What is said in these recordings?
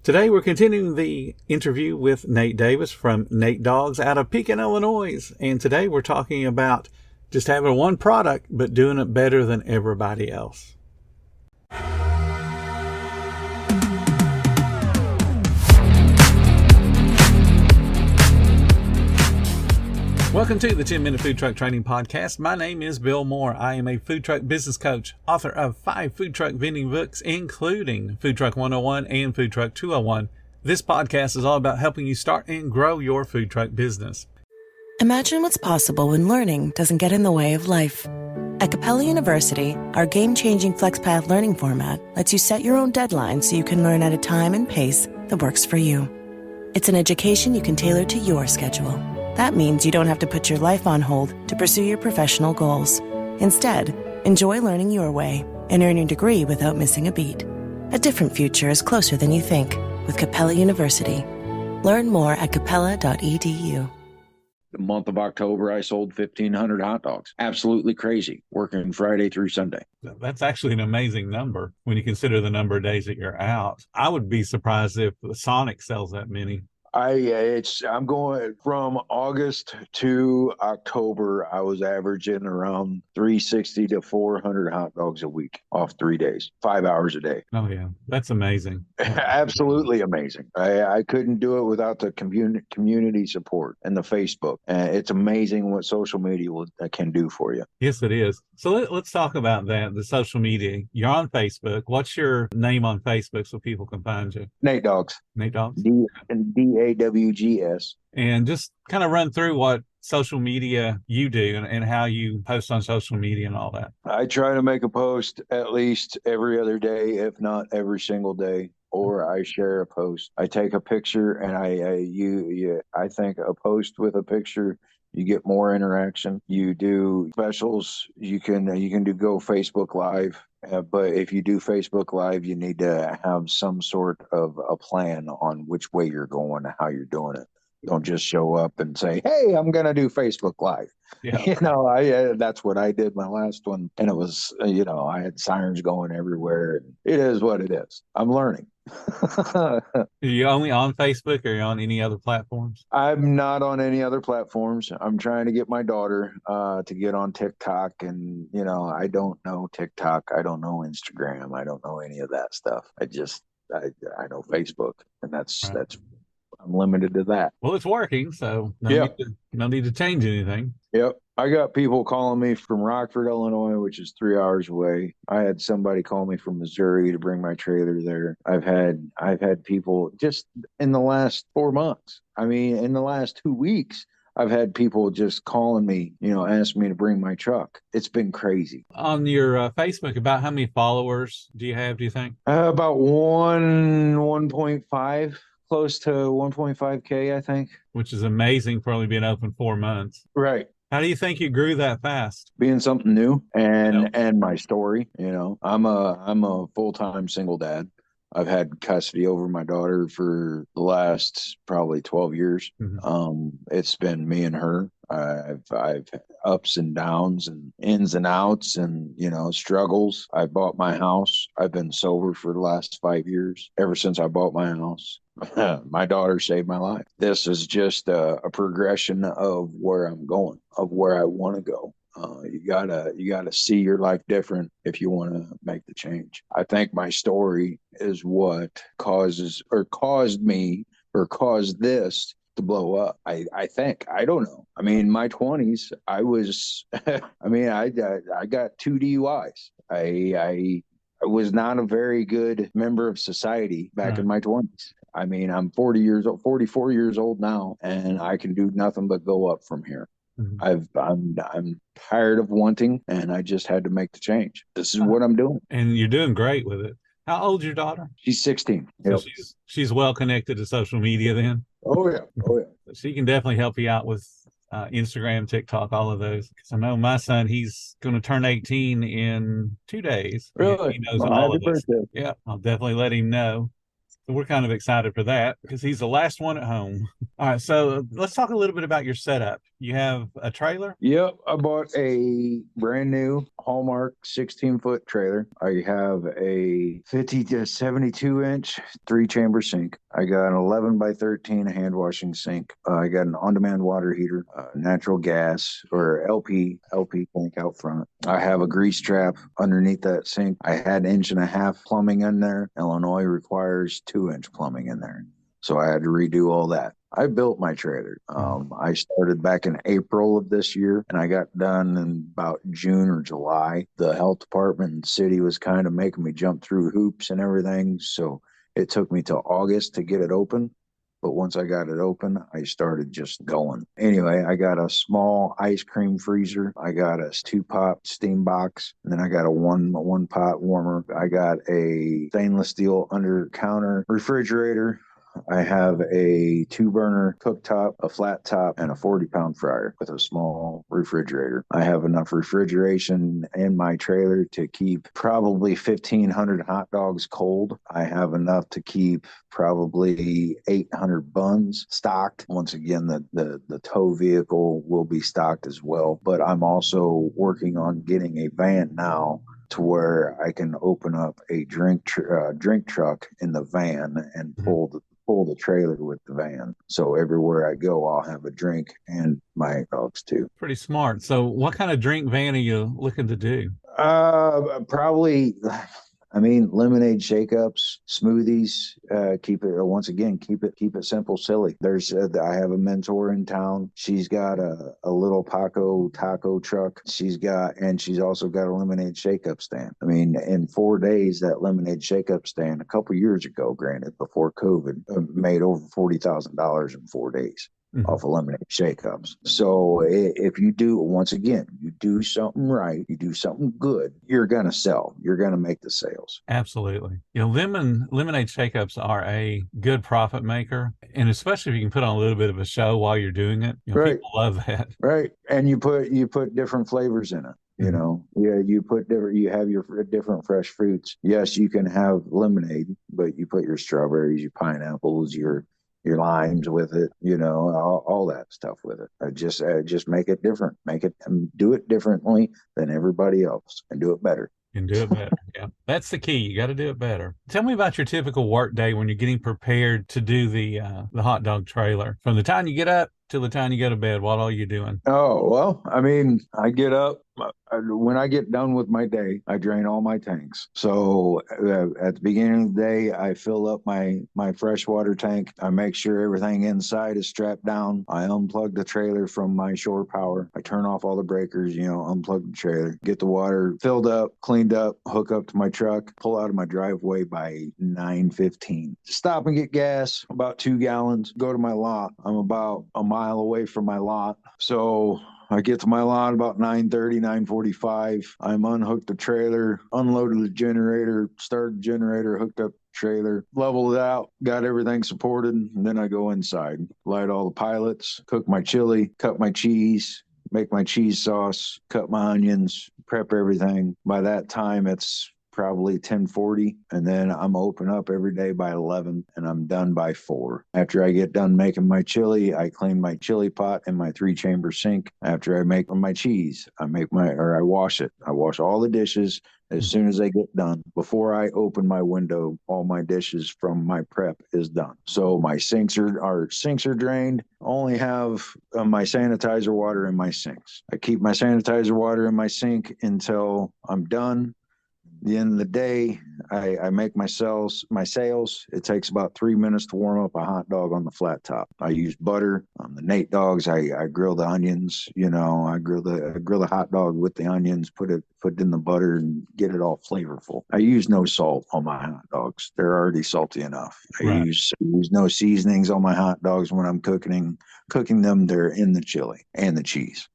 Today, we're continuing the interview with Nate Davis from Nate Dogs out of Pekin, Illinois. And today we're talking about just having one product, but doing it better than everybody else. Welcome to the 10-Minute Food Truck Training Podcast. My name is Bill Moore. I am a food truck business coach, author of 5 food truck vending books, including Food Truck 101 and Food Truck 201. This podcast is all about helping you start and grow your food truck business. Imagine what's possible when learning doesn't get in the way of life. At Capella University, our game-changing FlexPath learning format lets you set your own deadlines so you can learn at a time and pace that works for you. It's an education you can tailor to your schedule. That means you don't have to put your life on hold to pursue your professional goals. Instead, enjoy learning your way and earn your degree without missing a beat. A different future is closer than you think with Capella University. Learn more at capella.edu. The month of October, I sold 1,500 hot dogs. Absolutely crazy, working Friday through Sunday. That's actually an amazing number when you consider the number of days that you're out. I would be surprised if Sonic sells that many. I'm going from August to October. I was averaging around 360 to 400 hot dogs a week off 3 days, 5 hours a day. Oh yeah, that's amazing. Absolutely amazing. I couldn't do it without the community support and the Facebook. It's amazing what social media can do for you. Yes, it is. So let's talk about that. The social media. You're on Facebook. What's your name on Facebook so people can find you? Nate Dogs. Nate Dogs. DAWGS. And just kind of run through what social media you do and how you post on social media and all that. I try to make a post at least every other day, if not every single day, or I share a post. I take a picture and I think a post with a picture, you get more interaction. You do specials. You can go Facebook Live. But if you do Facebook Live, you need to have some sort of a plan on which way you're going and how you're doing it. Don't just show up and say, "Hey, I'm going to do Facebook Live." Yeah. That's what I did my last one. And it was, I had sirens going everywhere. And it is what it is. I'm learning. Are you only on Facebook or are you on any other platforms? I'm not on any other platforms. I'm trying to get my daughter to get on TikTok. And, I don't know TikTok. I don't know Instagram. I don't know any of that stuff. I know Facebook. And that's I'm limited to that. Well, it's working, so no need to change anything. Yep. I got people calling me from Rockford, Illinois, which is 3 hours away. I had somebody call me from Missouri to bring my trailer there. I've had people just in the last 4 months. I mean, in the last 2 weeks, I've had people just calling me, ask me to bring my truck. It's been crazy. On your Facebook, about how many followers do you have, do you think? About 1.5. Close to 1.5K, I think. Which is amazing for only being open 4 months. Right. How do you think you grew that fast? Being something new and my story, I'm a full-time single dad. I've had custody over my daughter for the last probably 12 years. Mm-hmm. It's been me and her. I've ups and downs and ins and outs and, struggles. I bought my house. I've been sober for the last 5 years, ever since I bought my house. My daughter saved my life. This is just a progression of where I'm going, of where I want to go. You gotta see your life different if you want to make the change. I think my story is what caused this to blow up. I think. I don't know. I mean, my 20s, I was, I got 2 DUIs. I was not a very good member of society back in my 20s. I mean, I'm 44 years old now, and I can do nothing but go up from here. Mm-hmm. I'm tired of wanting, and I just had to make the change. This is what I'm doing. And you're doing great with it. How old's your daughter? She's 16. So yep. She's well connected to social media then? Oh, yeah. She can definitely help you out with Instagram, TikTok, all of those. Because I know my son, he's going to turn 18 in 2 days. Really? He knows all of this. Yeah, I'll definitely let him know. So we're kind of excited for that because he's the last one at home. All right, so let's talk a little bit about your setup. You have a trailer? Yep, I bought a brand new Hallmark 16-foot trailer. I have a 50 to 72-inch 3-chamber sink. I got an 11 by 13 hand washing sink. I got an on-demand water heater, natural gas or LP tank out front. I have a grease trap underneath that sink. I had 1.5-inch plumbing in there. Illinois requires 2-inch plumbing in there. So I had to redo all that. I built my trailer. I started back in April of this year, and I got done in about June or July. The health department and city was kind of making me jump through hoops and everything, so it took me till August to get it open. But once I got it open, I started just going. Anyway, I got a small ice cream freezer. I got a 2-pot steam box, and then I got a one pot warmer. I got a stainless steel under counter refrigerator. I have a 2-burner cooktop, a flat top, and a 40-pound fryer with a small refrigerator. I have enough refrigeration in my trailer to keep probably 1,500 hot dogs cold. I have enough to keep probably 800 buns stocked. Once again, the tow vehicle will be stocked as well. But I'm also working on getting a van now to where I can open up a drink truck in the van and pull the trailer with the van. So everywhere I go, I'll have a drink and my dogs too. Pretty smart. So what kind of drink van are you looking to do? Probably, lemonade shake-ups, smoothies, keep it simple, silly. I have a mentor in town. She's got a little Paco taco truck. She's also got a lemonade shake-up stand. In 4 days, that lemonade shake-up stand, a couple years ago, granted, before COVID, made over $40,000 in 4 days. Off of lemonade shake-ups. So if you do, once again, you do something right, you do something good, you're going to sell. You're going to make the sales. Absolutely. Lemonade shake-ups are a good profit maker. And especially if you can put on a little bit of a show while you're doing it. Right. People love that. Right. And you put different flavors in it. You have your different fresh fruits. Yes, you can have lemonade, but you put your strawberries, your pineapples, your limes with it, all that stuff with it. Just make it different. Do it differently than everybody else and do it better. And do it better. Yeah. That's the key. You got to do it better. Tell me about your typical work day when you're getting prepared to do the hot dog trailer. From the time you get up till the time you go to bed, what all you doing? Oh, well, I get up. When I get done with my day, I drain all my tanks. So at the beginning of the day, I fill up my freshwater tank. I make sure everything inside is strapped down. I unplug the trailer from my shore power. I turn off all the breakers, unplug the trailer, get the water filled up, cleaned up, hook up to my truck, pull out of my driveway by 9:15. Stop and get gas, about 2 gallons, go to my lot. I'm about a mile away from my lot. So I get to my lot about 9:30, 9:45. I'm unhooked the trailer, unloaded the generator, started the generator, hooked up the trailer, leveled it out, got everything supported, and then I go inside, light all the pilots, cook my chili, cut my cheese, make my cheese sauce, cut my onions, prep everything. By that time, it's probably 10:40, and then I'm open up every day by 11, and I'm done by 4. After I get done making my chili, I clean my chili pot in my 3-chamber sink. After I make my cheese, I wash it. I wash all the dishes as soon as they get done. Before I open my window, all my dishes from my prep is done. So my sinks are drained. I only have my sanitizer water in my sinks. I keep my sanitizer water in my sink until I'm done. The end of the day, I make my sales. It takes about 3 minutes to warm up a hot dog on the flat top. I use butter on the Nate dogs. I grill the onions. I grill the hot dog with the onions. Put it in the butter and get it all flavorful. I use no salt on my hot dogs. They're already salty enough. I use no seasonings on my hot dogs when I'm cooking them. They're in the chili and the cheese.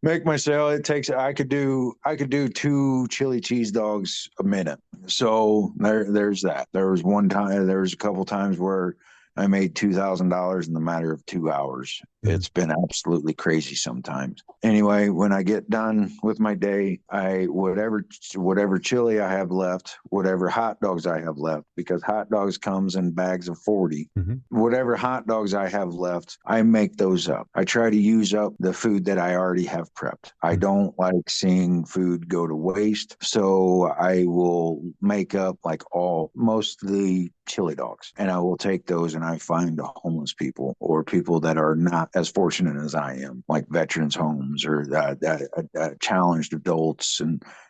Make my sale. I could do 2 chili cheese dogs a minute. So there's that. There was a couple times where I made $2,000 in the matter of 2 hours. It's been absolutely crazy sometimes. Anyway, when I get done with my day, whatever chili I have left, whatever hot dogs I have left, because hot dogs comes in bags of 40, whatever hot dogs I have left, I make those up. I try to use up the food that I already have prepped. I don't like seeing food go to waste, so I will make up most of the chili dogs, and I will take those and I find homeless people or people that are not as fortunate as I am, like veterans homes or challenged adults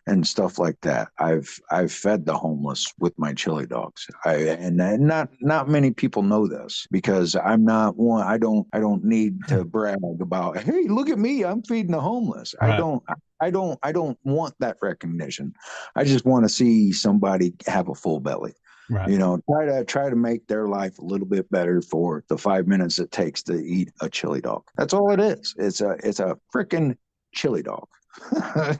and stuff like that. I've fed the homeless with my chili dogs. And not many people know this, because I'm not one. I don't need to brag about, hey, look at me, I'm feeding the homeless. Right. I don't want that recognition. I just want to see somebody have a full belly. Right. Try to make their life a little bit better for the 5 minutes it takes to eat a chili dog. That's all it is. It's a freaking chili dog. But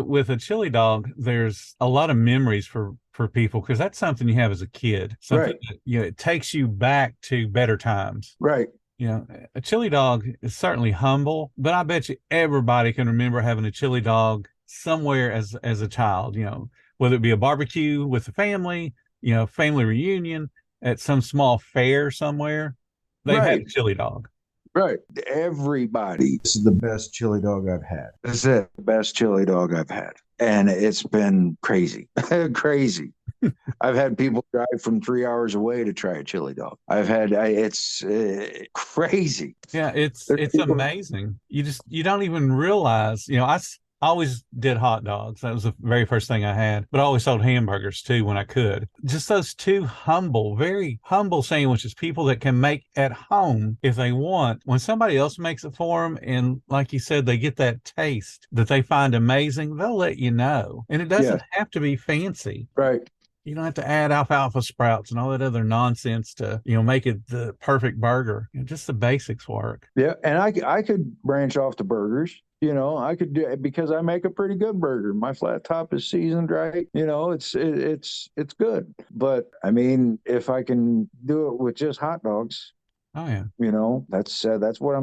with a chili dog, there's a lot of memories for people, because that's something you have as a kid. Something right. that, it takes you back to better times. Right. A chili dog is certainly humble, but I bet you everybody can remember having a chili dog somewhere as a child, whether it be a barbecue with the family, family reunion, at some small fair somewhere. They've had a chili dog. Right. Everybody. This is the best chili dog I've had. This is the best chili dog I've had. And it's been crazy. Crazy. I've had people drive from 3 hours away to try a chili dog. It's crazy. Yeah, it's amazing. You don't even realize, I always did hot dogs. That was the very first thing I had, but I always sold hamburgers too when I could. Just those two very humble sandwiches, people that can make at home if they want. When somebody else makes it for them, and like you said, they get that taste that they find amazing, they'll let you know. And it doesn't have to be fancy. Right. You don't have to add alfalfa sprouts and all that other nonsense to, make it the perfect burger. Just the basics work. Yeah. And I could branch off to burgers. I could do it because I make a pretty good burger. My flat top is seasoned right. It's good. But I mean, if I can do it with just hot dogs, oh yeah, that's what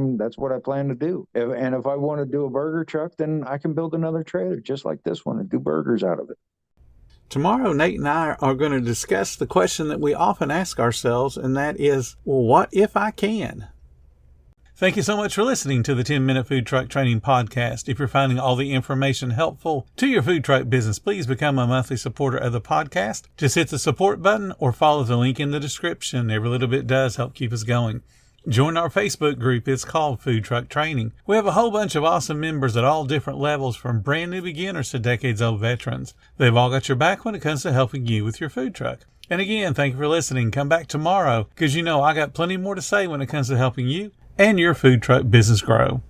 I plan to do. If I want to do a burger truck, then I can build another trailer just like this one and do burgers out of it. Tomorrow, Nate and I are going to discuss the question that we often ask ourselves, and that is, well, what if I can? Thank you so much for listening to the 10-Minute Food Truck Training Podcast. If you're finding all the information helpful to your food truck business, please become a monthly supporter of the podcast. Just hit the support button or follow the link in the description. Every little bit does help keep us going. Join our Facebook group. It's called Food Truck Training. We have a whole bunch of awesome members at all different levels, from brand new beginners to decades-old veterans. They've all got your back when it comes to helping you with your food truck. And again, thank you for listening. Come back tomorrow, because I got plenty more to say when it comes to helping you and your food truck business grow.